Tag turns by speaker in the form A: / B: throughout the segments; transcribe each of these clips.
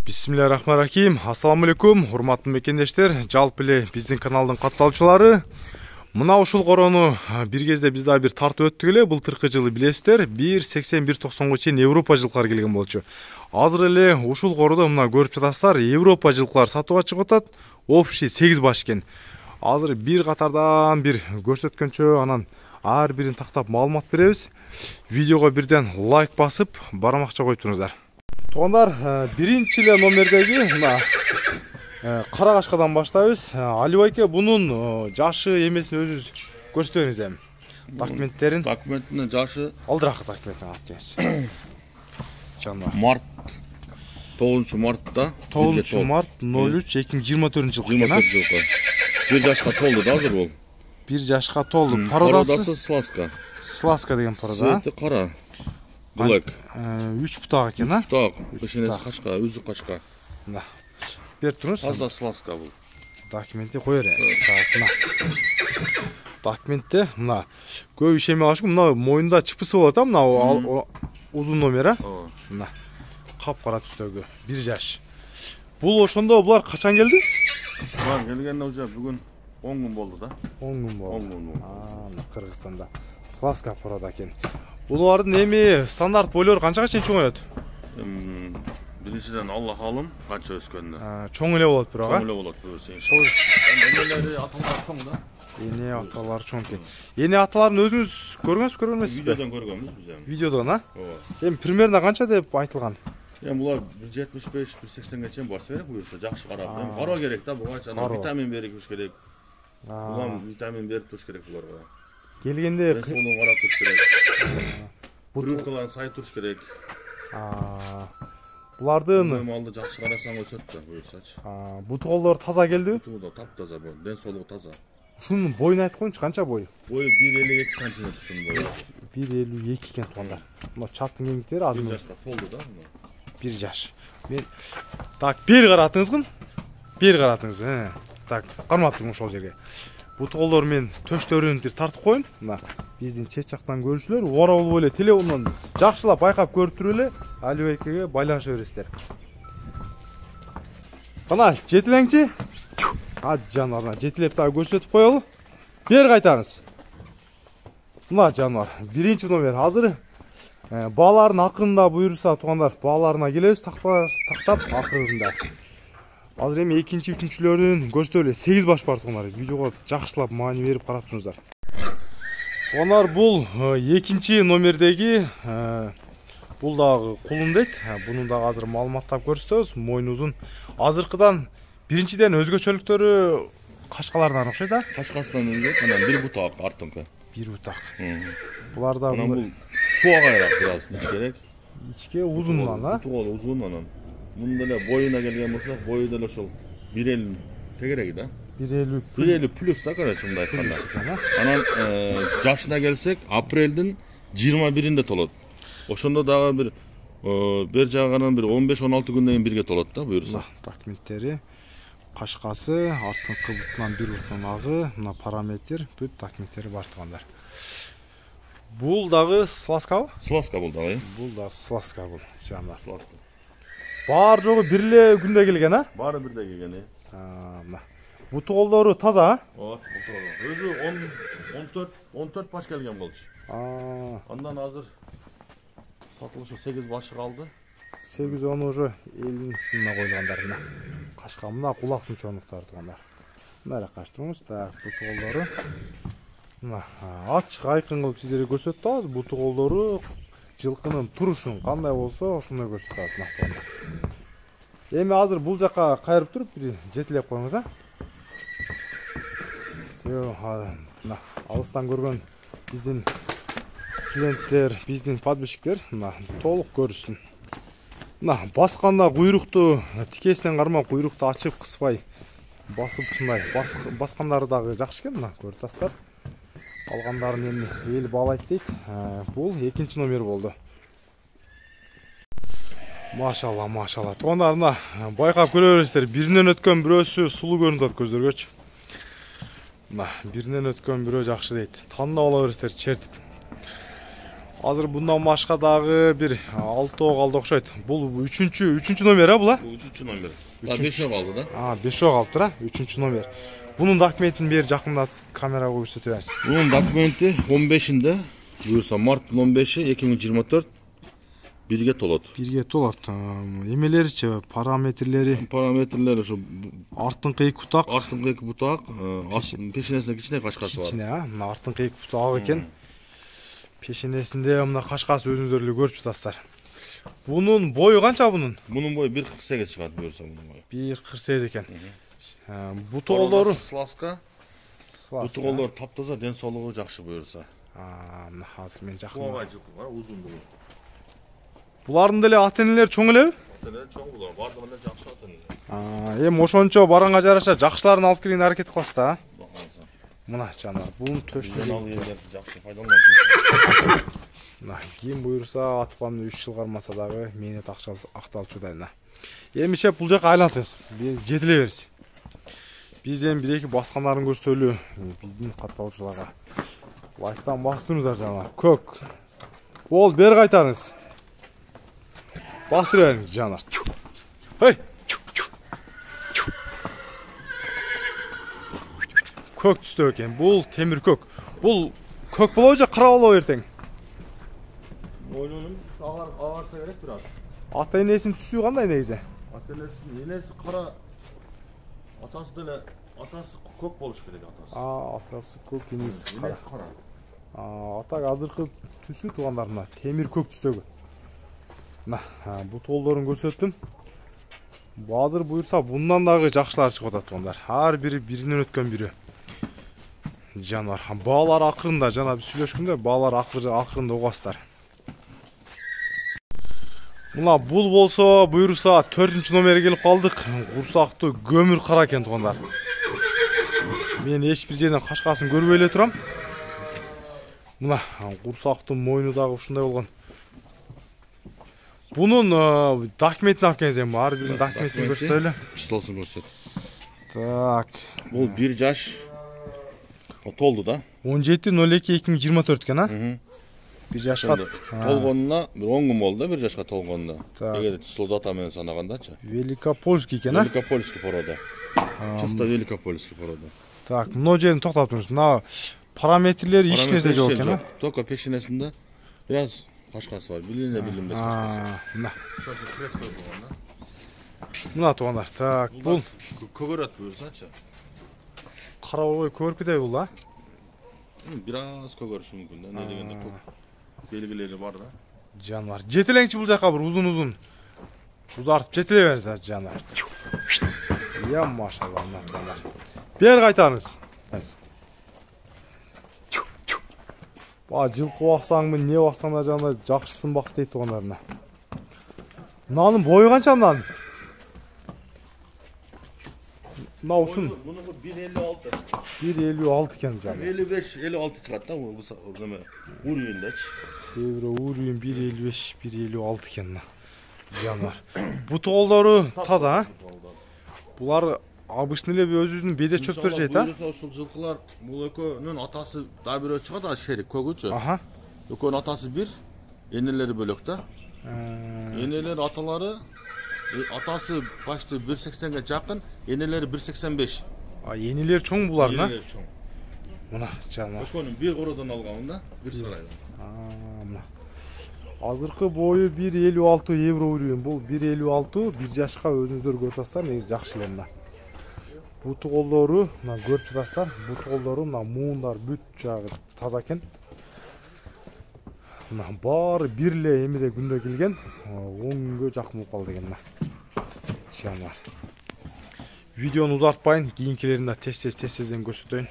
A: Бисмиллахиррахманиррахим. Ассаламу алейкум, урматтуу мекендештер, жалпы эле биздин каналдын катталуучулары. Мына ушул корону бир кезде биз дагы бир тартып өттүк эле. Былтыркы жылы билесиздер, 1.80-1.90 чейин Европа жылкылары келген болчу. Азыр эле ушул короодо мына көрүп жатасыздар, Европа жылкылар сатууга чыгып атат. Общий 8 баш экен. Азыр бир катардан бир көрсөткөнчө анан ар бирин тактап маалымат беребиз. Видеого бирден лайк басып, барамакча коюп туруңуздар. Туугандар, биринчи эле номердеги мына кара кашкадан баштайбыз. Али байке, бунун жашы эмесин өзүңүз көрсөтөңүз эми. Документтерин.
B: Документинин жашы
A: алдыракы документин алып келиңиз. Жанбар.
B: Март 9 мартта
A: 9 март 03-2024 жылкы экен.
B: 24 жылкы. Бир жашка толду да азыр бул.
A: Бир жашка толду. Пародасы
B: Сласка.
A: Сласка деген порода.
B: Цвети кара. Black.
A: 3 бутак экен, а?
B: Бутак, бешенеси качка, үзү качка.
A: Мына. Берип туруңуз.
B: Таза Сласка бул.
A: Документи кое беребиз. Так, мына. Документте мына көп ишеме калышып, мына моюнда чыпысы болот, а? Мына узун номер, а? Мына. Капкара түстөгү, 1 жаш. Бул ошондо булар качан келди?
B: Булар келгенде уже бүгүн 10 күн болду да.
A: 10 күн болду.
B: 10 күн болду.
A: Мына Кыргызстанда Сласка порода экен. Булардын эми стандарт бойлору канчага чейин чоңойот?
B: Биринчиден Алла халым канча өскөндө.
A: Чоң эле болот бирок, а?
B: Чоң эле болот буюрса иншалла. Энелери аталар чоң да.
A: Эне аталар чоң экен. Эне аталарын өзүңүз көргөнсүз, көргөн эмессизби?
B: Видеодон көргөнбүз биз эми.
A: Видеодон, а?
B: Ооба.
A: Эми примерно канча деп айтылган?
B: Эми булар 1.75-1.80ге чейин барса керек буюрса, жакшы карап. Эми кароо керек да, буга жана витамин берип туруш керек. Булам витамин берип туруш керек буларга.
A: Келгенде
B: сону карап туруш керек. Брюкаларын сай туруш керек.
A: Булардын
B: малды жакшы карасаң өсөт да, буюрсачы.
A: Бутуголдор таза келдиби?
B: Бутуголдор таптаза бул, ден соолугу таза.
A: Ушунун боюн айтып коюңчу, канча бою?
B: Бою 1.52 см ушунун бою.
A: 1.52 экен туугандар. Мына чаттын кеңдиктери азыр
B: 1 жашка толду да, мына.
A: 1 жаш. Мен так, бери каратыңызгын. Бери каратыңыз. Так, кармап туруң ошол жерге. Бутуголдор мен төштөрүн тартып коюн. Мына биздин чет жактан көрүүчүлөр ора болуп эле телефондон жакшылап байкап көрүп туруп эле Али байкеге байланыша бересиздер. Кана, жетилеңчи. Жануарына жетилеп дагы көрсөтүп коелу. Бери кайтаңыз. Мына жануар, биринчи номер. Азыр баалардын акырында буйруса туугандар, бааларына келебиз, тактап акырында. Азыр эми экинчи, үчүнчүлөрүн көрсөтөлү эле 8 баш бар туугандар. Видеого жакшылап маани берип карап туруңуздар. Туугандар, бул экинчи номердеги бул дагы кулун дейт. Бунун дагы азыр маалыматтап көрсөтөбүз. Мойну узун. Азыркыдан биринчиден өзгөчөлүктөрү кашкалардан окшойт, а?
B: Кашкасынан өзгөчө, анан бир бутак артыңкы.
A: Бир бутак. Буларда
B: бул суагайраак бираз керек.
A: Ичке узундан, а?
B: Бутугол узун анан. Мунун деле боюна келген болсок, бою деле ошол 1.50 тегереги да. 1.50 плюс да, короче, мындай айтканда. Анан жашына келсек, апрелдин 21-inde толот. Ошондо дагы бир жагынан бир 15-16 күндөн кийин бирге толот да, буюрса.
A: Документтери, кашкасы, артыңкы бутунан бир бутунан агы, мына параметр, бүт документтери бар туугандар. Бул дагы Сласкабы?
B: Сласка бул дагы.
A: Бул дагы Сласка бул, жандар.
B: Сласка.
A: Бар жогу бир эле күндө келген, а?
B: Баары бирде келген,
A: мына. Бутуголдору таза, а?
B: Ооба, бутуголдор. Өзү 14 баш келген болчу. Андан азыр сатылышы 8 башы калды.
A: 8 оны уже элдин сынына койлгандар мына. Кашка мына кулактын чоңдуктары туугандар. Мына каштырыңыз, так, бутуголдору. Мына ачык айкын кылып сиздерге көрсөтүп атабыз. Бутуголдору жылкынын турушун кандай болсо ошондой көрсөтүп атабыз. Эми азыр бул жака кайрып туруп бир жетилеп коюңуз, а? Мына алыстан көргөн биздин клиенттер, биздин подписчиктер мына толук көрүшсүн. Мына басканда куйрукту тикесинен кармап, куйрукту ачып кыспай басып мындай баскандары дагы жакшы экен, мына көрүп атасыздар. Калгандарын эми эл баалайт дейт. Бул экинчи номер болду. Машалла, машалла. Туугандар, мына байкап көрө бересиздер. Биринен өткөн бирөөсү сулуу көрүнүп атат көздөргөчү. Мына биринен өткөн бирөө жакшы дейт. Тандап ала бересиздер чертип. Азыр bundan башка дагы бир 6 калды окшойт. Бул 3-чү номер а бул?
B: Bu 3. номер. 5 kaldı da.
A: 5 калыптыр а, 3 номер. Bunun документин бери жакында камерага көрсөтө берсин.
B: Bunun dokumenti 15'inde. Buyursa Mart'ın 15'i 2024 birge tolat.
A: Birге толот. Эмелеричи, параметрлери,
B: Parametreleri şu
A: арттыңкы эки бутак,
B: arttığındaki iki butak, peşinesinde kiçine kaçkası var.
A: кичине а, мына арттыңкы эки бутак экен. Пешенесинде мына кашкасы өзүңүздөр эле көрүп жатасыздар. Bunun boyu канча bunun?
B: Bunun boyu 1.48 çıkart buyursa bunun boyu.
A: 1.48 eкен. Bu toğolları
B: Slaska. Bu toğollar taptaza den soluğu jakşı buyursa.
A: Мына азыр мен жакын.
B: Suava жылқы var uzunluğu.
A: Булардын деле ата-энелери чоң элеби?
B: Ата-энелер чоң булар. Бардыгы эле жакшы ата-энелер.
A: Эми ошончо барганга жараша жакшыларын алып келген аракет кыласыз да. Мына жанар, бунун төштүгү
B: ал ерлерди жакшы пайдаланат.
A: Мына ким буйрса атпамды 3 жыл кармаса дагы мээнет акталчудайна. Эмише бул жака айлантыңыз. Жетиле берсин. Биз эми бир-эки баскандарын көрсөлү биздин катталуучуларга. Лайктан бастыңыздар жанар. Көк. Бол бери кайтарыңыз. Бастыра бериңиз жанар. Hey. Көк түстө экен. Бул темир көк. Бул көк болобу же кара болобу эртең?
B: Boynunun ağarsa gerek biraz.
A: Ата энесинин түсү кандай негизи?
B: Ata-enesinin enesi kara. Atası kök boluş gerek atası.
A: Атасы көк, энеси кара.
B: Enesi kara.
A: Атак азыркы түсү туугандарына темир көк түстөгү. Мына, бул тоолдорун көрсөттүм. Азыр буйрса bundan дагы жакшылар чыгып атат туугандар. Ар бири биринен өткөн бирөө. Жанар, баалар акырында, жана биз сүйлөшкөндө баалар акырында угасыздар. Мына бул болсо буйрса 4-номерге келип калдык. Курсактуу көмүр кара экен туугандар. Мен эч бир жерден кашкасын көрбөй эле турам. Мына курсактуу мойну дагы ушундай болгон. Bunun документин алып келиңиз эми, ар биринин документин көрсөтөлү.
B: Числосун көрсөт.
A: Так.
B: Бул 1 жаш толду да.
A: 17.02.2024 экен, а? 1 жашка
B: толгонуна 10 күн болду да, 1 жашка толгонуна. Эгер число дата менен санагандачы.
A: Великопольский экен, а?
B: Великопольский порода. Чисто Великопольский порода.
A: Так, мына жерин токтоп туруңуз. Мына параметрлери эч нерсе жок экен, а?
B: Только пешенесинде biraz кашкасы бар. Билинбес кашкасы.
A: Мына. Мына туугандар. Так, бул
B: көгөрөт буюрсачы.
A: Кара болбой көрпүдөй бул, а?
B: Biraz көгөрүшү мүмкүн да. Не дегенде белгилери бар да.
A: Жанар, жетелеңчи бул жака бир узун. Узартып жетеле бериңиз жанар. Я машалла, мына туугандар. Бер кайтарыңыз. Жылкы баксаңбы, не баксаң да жанар жакшысын бак дейт туугандарына. Мынанын бою канча мынанын? Мына ушун.
B: Мунуку 1.56.
A: 1.56 экен жанар.
B: 55-56 чыгат да бул неме уровеньдечи.
A: Евро уровень 1.55, 1.56 экен мына. Жанар. Бу тоолдору таза, а? Булар обычный эле өзүбүздүн беде чөптөр жейт, а?
B: Ушул жылкылар бул экөөнүн атасы да бирөө чыгат, а шерик көгүчү. Экөөнүн атасы бир, энелери бөлөк да. Энелер аталары атасы башты 1.80ге жакын, энелери 1.85.
A: Энелер чоң буларына?
B: Энелер чоң.
A: Мына жанар.
B: Экөөнүн бир короодон алган да, бир сарайдан.
A: Мына. Азыркы бою 1.56 евро уровень. Бул 1.56, 1 жашка өзүңүздөр көрүп атасыздар, негизи жакшы эле мына. Бу тоолдору мына көрүп жатасыздар. Бу тоолдору мына муундар бүт жагы таза экен. Мына баары бир эле эмеде күндө келген, 10 күнгө жакын болуп калды экен мына. Жанар. Видеону узартпайын, кийинкилерин тез-тезден көрсөтөйүн.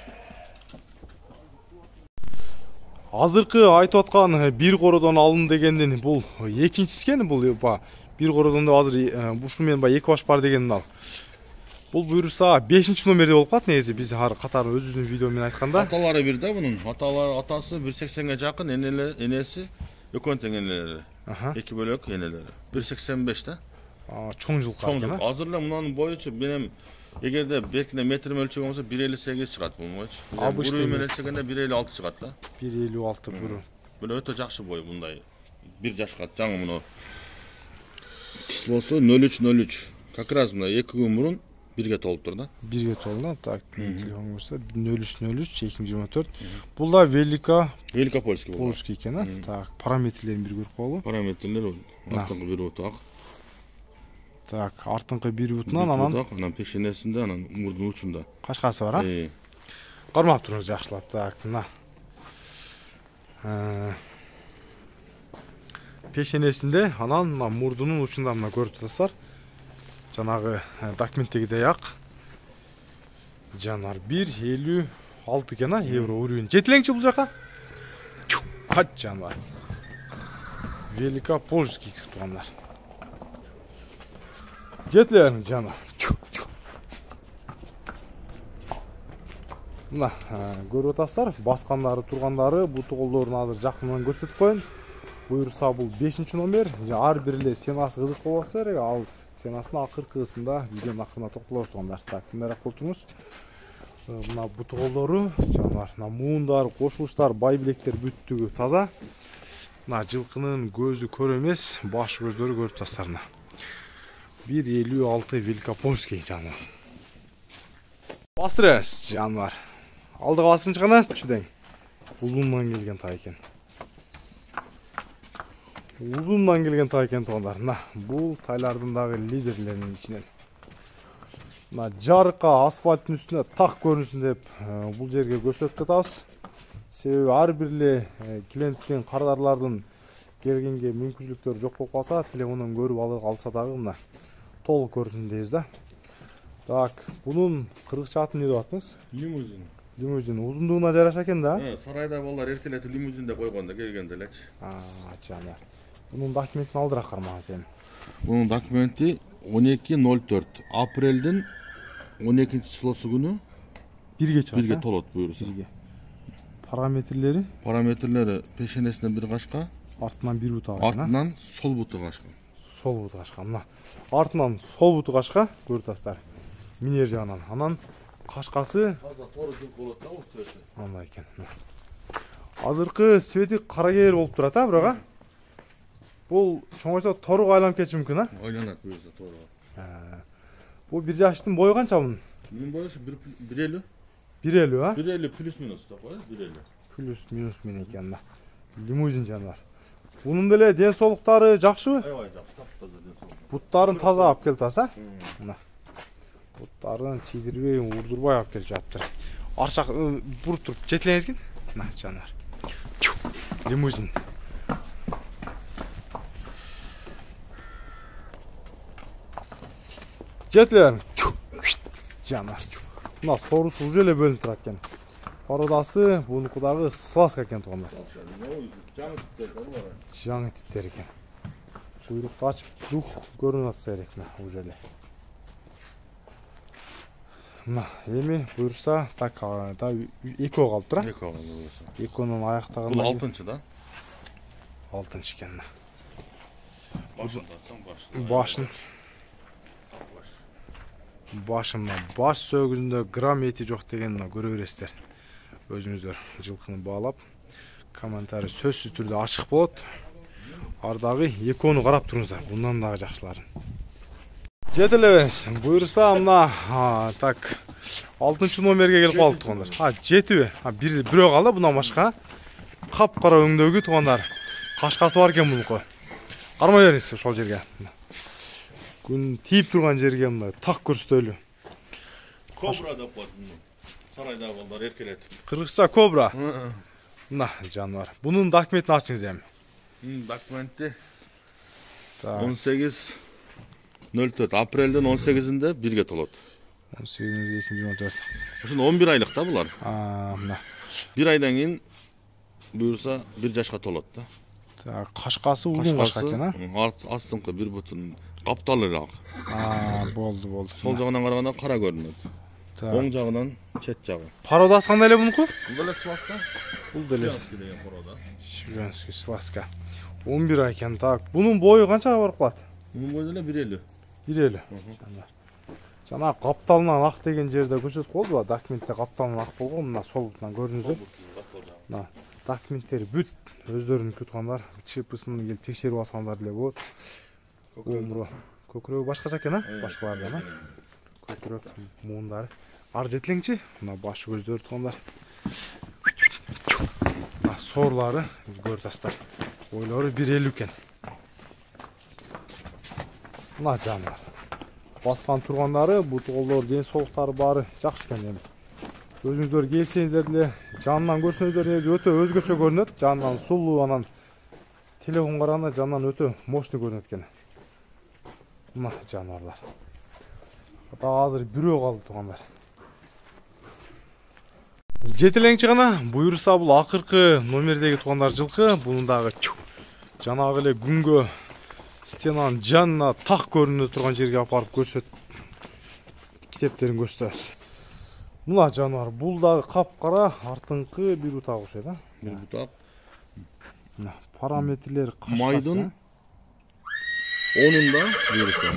A: Азыркы айтып аткан бир короодон алын дегенден бул экинчиси экен, бул бир короодондо азыр бушу менен эки баш бар дегенин ал. Бул буйрса 5-номерде болуп калат, негизи биз катары өзүбүздүн видео менен айтканда.
B: Аталары бир да бунун. Атасы 1.80ге жакын, энеси экөөнүн тең энелери. Эки бөлөк энелери. 1.85 да.
A: Чоң жылкы экен.
B: Азыр эле мунун боючу менен эгерде беркине метр өлчөгөн болсо 1.58 чыгат бул боючу. Буруу менен өлчөгөндө 1.56 чыгат да.
A: 1.56 буруу.
B: Böyle öte жақсы бой bunday. 1 жашқа жаңы мына числосы 0303. Как раз мына 2 күн бұрын 1-ге толып тұр да.
A: 1-ге толды. Так, телефон көрсө 0303 2024. Бул да Великопольский екен, а? Так, параметрлерин бир көрүп коелу.
B: Параметрлер артыңкы бир буту ак.
A: Так, артыңкы бир бутунан
B: анан пешенесинде, анан мурдун учунда.
A: Кашкасы бар, а? Кармап туруңуз жакшылап. Так, мына. Пешенесинде, анан мына мурдунун учунда мына көрүп турасыздар. Жанагы документтегидей ак. Жанар 1.56 экен, евро уровень. Жетилеңчи бул жака? Хат жанар. Великопольский тугандар. Жетилең жанар. Мына көрүп атасыздар, баскандары, тургандары, буту колдорун азыр жакындан көрсөтүп коеюн. Буюрса бул 5-номер. Ар бир эле сенасы кызык болсо керек, ал сенасынын акыркысында видеонун акырына токтолобуз тугандар. Так, мындай болтуңуз. Мына буту колдору, жанар, мына муундар, кошулуштар, бай билектер бүттүгү таза. Мына жылкынын көзү көрө эмес, баш көздөрү көрүп атасыздар. 1.56 Великопольский жанар. Бастырыңыз жанар. Алдыга басынчы гана чүдең. Узундан келген тай экен. Узундан келген тай экен тугандар. Мына бул тайлардын дагы лидерлеринин ичинен. Мына жарыка асфальттын үстүнө так көрүнсүн деп бул жерге көрсөтүп атабыз. Себеби ар бир эле клиенттин, кардарлардын келгенге мүмкүнчүлүктөрү жок болуп калса, телефондон көрүп алса дагы мына толук көрсүн дейбиз да. Так, bunun kırıkçı atı ne diyorsunuz?
B: Limuzin.
A: Limuzin. Uzunluğuna yaraşa eкен da?
B: Sarayda bollar erkeletip limuzinde koyganda kelgendeler.
A: Canlar. Bunun dokumentini aldırak karmağa sen.
B: Bunun dokumenti 12.04. Aprel'den 12. çilosu günü 1'ge tolat buyursa.
A: 1'ge. Parametreleri?
B: Parametreleri peşenesinden bir kaşka.
A: Артынан bir butu var.
B: Артынан sol butu kaşka.
A: Sol butu kaşka. Mına. Артынан sol butu kaşka. Görütasыздар. Minер жағынан. Анан кашкасы
B: таза тору жыл болот да бул цвети.
A: Андай экен. Азыркы цвети кара кер болуп турат, а, бирок а? Бул чоңойсо торуга айланып кетиши мүмкүн, а?
B: Айланат буюрса торуга.
A: Бул бир жаштын бою канча мунун?
B: Мунун бою 1.50.
A: 1.50, а?
B: 1.50 плюс минус да кой, 1.50.
A: Плюс минус менен экен да. Лимузин жандар. Bunun деле ден соолуктары жакшыбы?
B: Аябай жакшы, таптаза ден соолук.
A: Буттарын таза алып келип атасыз, а? Мына. Буттарын чийдирбей, урдурбай алып келип жатыптыр. Аршак буруп туруп жетилеңизгин. Мына жандар. Лимузин. Жетилең. Жандар. Мына сорусу уже эле бөлүнүп турат экен. Породасы бунуку дагы сласка экен тугандар. Жаңы типтер экен. Куйрукту ачып дух көрүнүп атса керек мына уже эле. Мына эми буюрса так да эко калыптыр, а?
B: Эко буюрса.
A: Эконун аяктаган.
B: Бул 6-чы да?
A: 6-чы экен.
B: Башын татсаң башын.
A: Башын. Башымда баш сөгүзүндө грамм эти жок дегенди көрө бересиздер. Өзүңүздөр жылкыны баалап, комментарий сөзсүз түрдө ачык болот. Ардагы экону карап туруңуздар. Bundan дагы жакшыларын. Жетелебиз. Буюрса мына так 6-чы номерге келип калдык тугандар. Жетиби? Бирөө калды bundan башка. Капкара өңдөгү тугандар. Кашкасы бар экен мунуку. Кармай бериңиз ошол жерге. Күн тийип турган жерге мындай так көрсөтөлү.
B: Кобра деп коет муну. Сарайда балдар эркелетип.
A: Кыргызча кобра. Мына жаныбар. Бунун документин ачыңыз эми.
B: Документи 18.04. Апрелден 18-inde 1'ge толот.
A: 18.2024.
B: Ошондо 11 айлык да булар.
A: Мына.
B: 1 айдан кийин буюрса 1 жашка толот да.
A: Кашкасы узун кашка экен, а?
B: Астыңкы бир бутун капталыраак.
A: Болду.
B: Сол жагынан караганда кара көрүнөт. Оң жагынан чет жагы.
A: Пародасы кандай эле мунуку?
B: Бул деле сласка.
A: Бул деле Швенский сласка. 11 ай экен. Так, бунун бою канчага барып калат?
B: Бунун бою деле 1.50.
A: 1.50. Жана капталынан ак деген жерде көрсөтүп коелду ба? Документте капталынан ак болгон. Мына солтан көрүнүздөр. Мына Документтери бүт өздөрүнүкү туугандар. ЧПсын келип текшерип алсаңдар деле болот. Өмүрү көкүрөгү башкача экен, башкалардан, көкүрөк муундары. Ар жетилеңчи, мына башы көздөрү туугандар. Соорлары көрүп ойлору 1.50 экен. Мына жандар. Баскан тургандары, бут колдор, ден соолуктары баары жакшы экен эми. Өзүңүздөр келсеңиздер деле, жанынан көрсөңүздөр негизи өтө өзгөчө көрүнөт. Жанынан сулуу, анан телефон караганда жанынан өтө мощный көрүнөт экен. Мына жанарлар. Азыр бирөө калды туугандар. Жетелеңчи гана буюрса бул акыркы номердеги туугандар жылкы. Бунун дагы жанагы эле күнгө стенанын жанына так көрүнө турган жерге апарып көрсөт. Китептерин көрсөтөбүз. Мына жануар бул дагы капкара, артыңкы бир бутак окшойт, а?
B: Бир бутак.
A: Мына параметрлери кашкасы.
B: Майдын 10-унда буюрса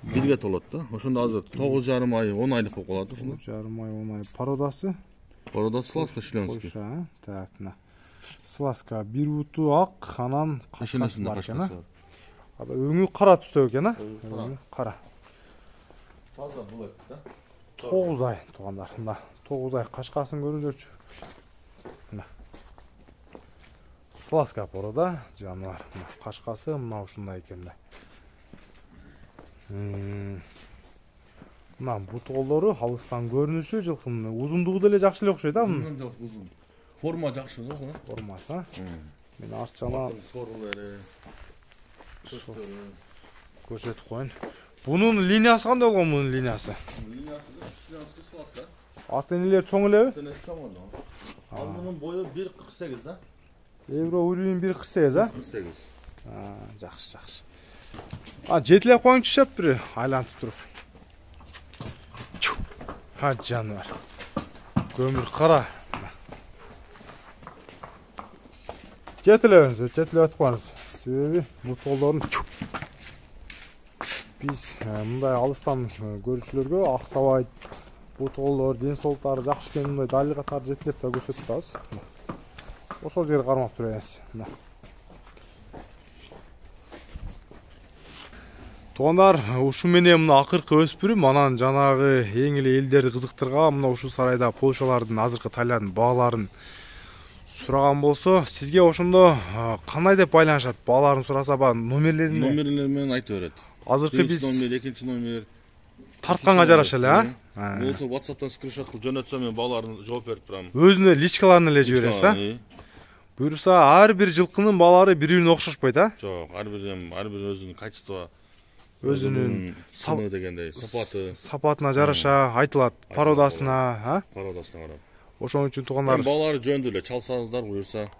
B: бирге толот да. Ошондо азыр 9,5 ай, 10 айлык болуп калат ушуну.
A: 9,5 ай, 10 ай. Пародасы?
B: Парода сласка членский.
A: Так, мына. Сласка бир буту ак, анан кашкасы бар экен, а? Өңү кара түстө экен, а? Өңү кара.
B: Таза булат да.
A: 9 ай туугандар. Мына 9 ай кашкасын көрүңүзөрчү. Мына. Сласка порода жануар. Мына кашкасы мына ушундай экен да. Мына бут колдору алыстан көрүнүшү жылкынын узундугу деле жакшы эле окшойт, а?
B: Узун. Форма жакшы го.
A: Формасы. Мен арчалан
B: сорлары.
A: Көрсөтүп коюн. Бунун линиясы кандай болгон, бунун линиясы?
B: Линиясы членский сласка.
A: Ата-энелер чоң элеби?
B: Чоң эле. Ал мунун бою 1.48 да.
A: Евро уровень 1.48, а?
B: 1.48.
A: Жакшы, жакшы. Жетилеп коюңчу шап бир айлантып туруп. Жануар. Көмүр кара. Жетилебиз, жетилеп коюңуз. Себеби бут колдорун биз мындай алыстан көрүүчүлөргө аксабайт, бут колдор, ден соолуктары жакшы экен, мындай далил катары жетилеп да көрсөтүп атабыз. Ошол жерге кармап турабыз. Туугандар, ушу менен мына акыркы өспүрүм анан жанагы эң эле элдерди кызыктырган мына ушул сарайда Польшалардын азыркы тайлардын бааларын сураган болсо, сизге ошондо кандай деп байланышат? Бааларын сураса, номерлери
B: менен айта берет.
A: Азыркы биз
B: номер, экинчи номер
A: тартканга жараша эле, а?
B: Болсо WhatsApp'тан скриншот кылып жөнөтсөм мен бааларын жооп берип турам.
A: Өзүнө личкаларын эле жибересиз, а? Буюрса, ар бир жылкынын баалары бири-бирине окшошпойт, а?
B: Жок, ар бир өзүнүн качество,
A: өзүнүн
B: саны дегендей,
A: сапатына жараша айтылат, пародасына, а?
B: Пародасына карап.
A: Ошон үчүн туугандар,
B: баалары жөндүү эле, чалсаңыздар буюрса,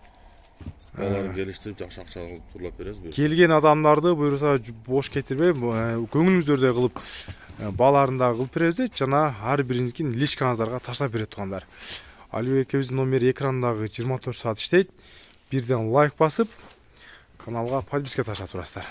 B: бааларын келиштирип жакшы акча турлап беребиз.
A: Келген адамдарды буюрса бош кетирбей, көңүлүңүздөрдөй кылып бааларын да кылып беребиз, жана ар бириңиздин личкаңыздарга таштап берет туугандар. Алибек экебиздин номери экрандагы 24 саат иштейт. Бирден лайк басып, каналга подписка таштап турасыздар.